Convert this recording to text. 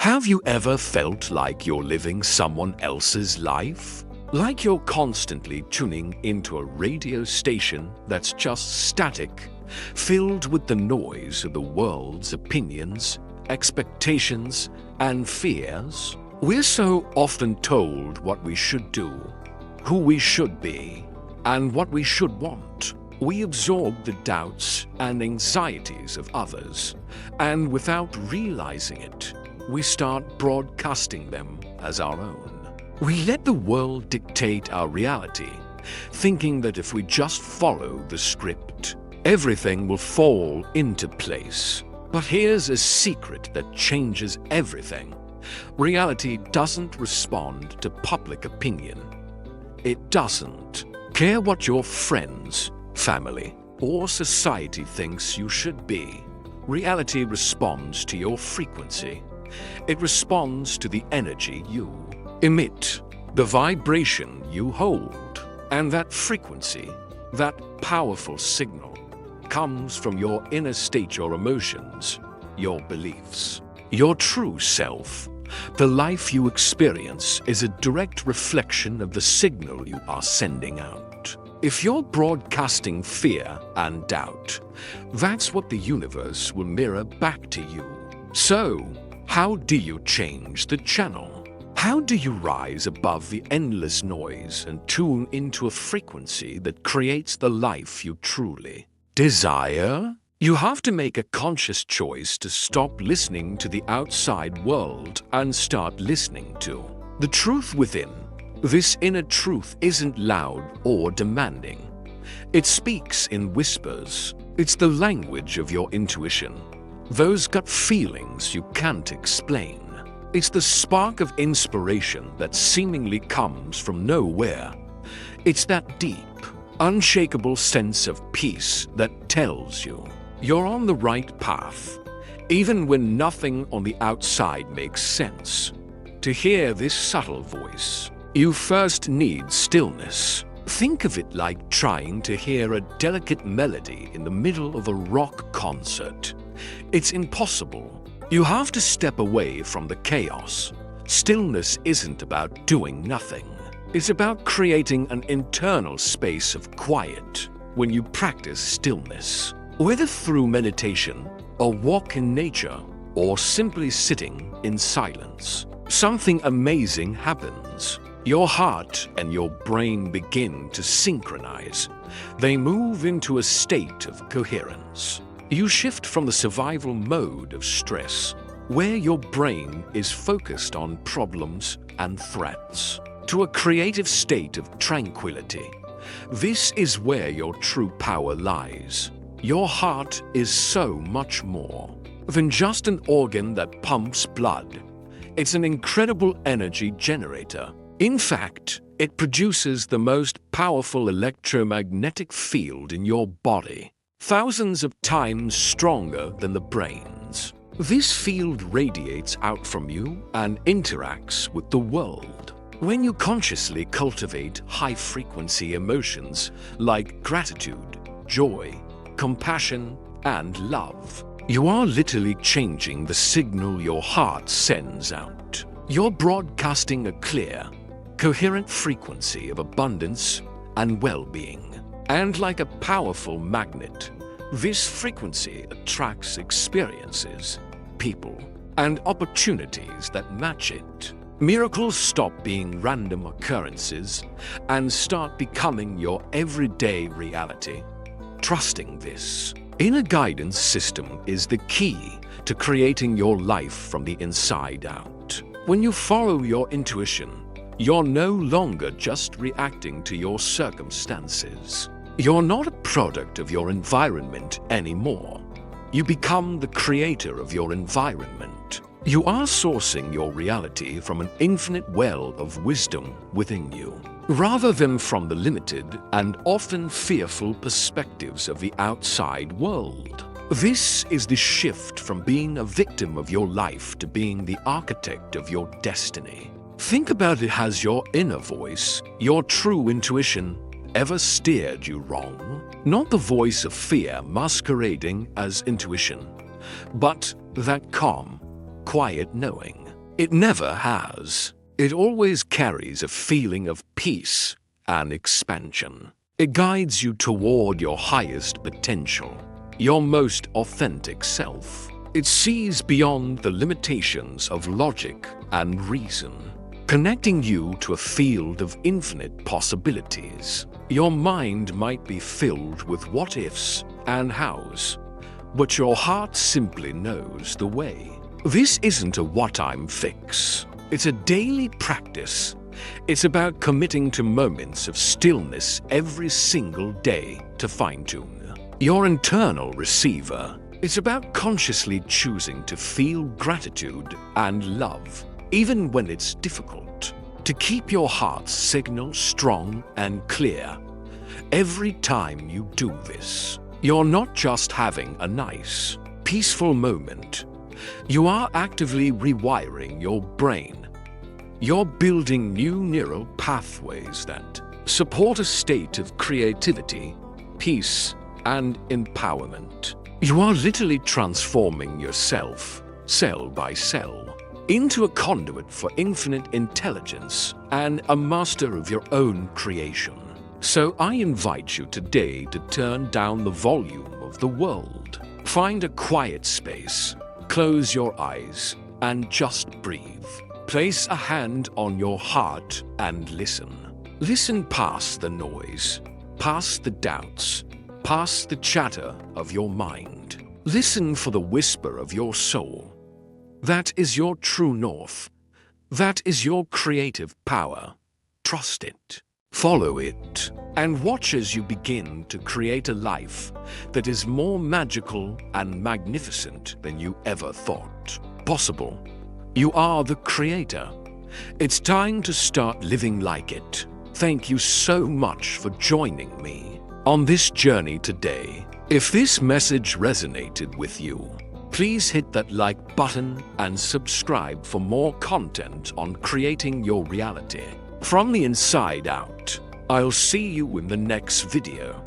Have you ever felt like you're living someone else's life? Like you're constantly tuning into a radio station that's just static, filled with the noise of the world's opinions, expectations, and fears? We're so often told what we should do, who we should be, and what we should want. We absorb the doubts and anxieties of others, and without realizing it, we start broadcasting them as our own. We let the world dictate our reality, thinking that if we just follow the script, everything will fall into place. But here's a secret that changes everything. Reality doesn't respond to public opinion. It doesn't care what your friends, family, or society thinks you should be. Reality responds to your frequency. It responds to the energy you emit, the vibration you hold, and that frequency, that powerful signal, comes from your inner state, your emotions, your beliefs. Your true self, the life you experience, is a direct reflection of the signal you are sending out. If you're broadcasting fear and doubt, that's what the universe will mirror back to you. So, how do you change the channel? How do you rise above the endless noise and tune into a frequency that creates the life you truly desire? You have to make a conscious choice to stop listening to the outside world and start listening to the truth within. This inner truth isn't loud or demanding. It speaks in whispers. It's the language of your intuition, those gut feelings you can't explain. It's the spark of inspiration that seemingly comes from nowhere. It's that deep, unshakable sense of peace that tells you you're on the right path, even when nothing on the outside makes sense. To hear this subtle voice, you first need stillness. Think of it like trying to hear a delicate melody in the middle of a rock concert. It's impossible. You have to step away from the chaos. Stillness isn't about doing nothing. It's about creating an internal space of quiet. When you practice stillness, whether through meditation, a walk in nature, or simply sitting in silence, something amazing happens. Your heart and your brain begin to synchronize. They move into a state of coherence. You shift from the survival mode of stress, where your brain is focused on problems and threats, to a creative state of tranquility. This is where your true power lies. Your heart is so much more than just an organ that pumps blood. It's an incredible energy generator. In fact, it produces the most powerful electromagnetic field in your body, thousands of times stronger than the brain's. This field radiates out from you and interacts with the world. When you consciously cultivate high-frequency emotions like gratitude, joy, compassion, and love, you are literally changing the signal your heart sends out. You're broadcasting a clear, coherent frequency of abundance and well-being. And like a powerful magnet, this frequency attracts experiences, people, and opportunities that match it. Miracles stop being random occurrences and start becoming your everyday reality. Trusting this inner guidance system is the key to creating your life from the inside out. When you follow your intuition, you're no longer just reacting to your circumstances. You're not a product of your environment anymore. You become the creator of your environment. You are sourcing your reality from an infinite well of wisdom within you, rather than from the limited and often fearful perspectives of the outside world. This is the shift from being a victim of your life to being the architect of your destiny. Think about it as your inner voice, your true intuition, ever steered you wrong? Not the voice of fear masquerading as intuition, but that calm, quiet knowing It never has. It always carries a feeling of peace and expansion. It guides you toward your highest potential, your most authentic self. It sees beyond the limitations of logic and reason, connecting you to a field of infinite possibilities. Your mind might be filled with what-ifs and hows, but your heart simply knows the way. This isn't a what-time fix. It's a daily practice. It's about committing to moments of stillness every single day to fine-tune your internal receiver. It's about consciously choosing to feel gratitude and love, even when it's difficult, to keep your heart's signal strong and clear. Every time you do this, you're not just having a nice, peaceful moment. You are actively rewiring your brain. You're building new neural pathways that support a state of creativity, peace, and empowerment. You are literally transforming yourself, cell by cell, into a conduit for infinite intelligence and a master of your own creation. So I invite you today to turn down the volume of the world. Find a quiet space, close your eyes, and just breathe. Place a hand on your heart and listen. Listen past the noise, past the doubts, past the chatter of your mind. Listen for the whisper of your soul. That is your true north. That is your creative power. Trust it. Follow it. And watch as you begin to create a life that is more magical and magnificent than you ever thought possible. You are the creator. It's time to start living like it. Thank you so much for joining me on this journey today. If this message resonated with you, please hit that like button and subscribe for more content on creating your reality from the inside out. I'll see you in the next video.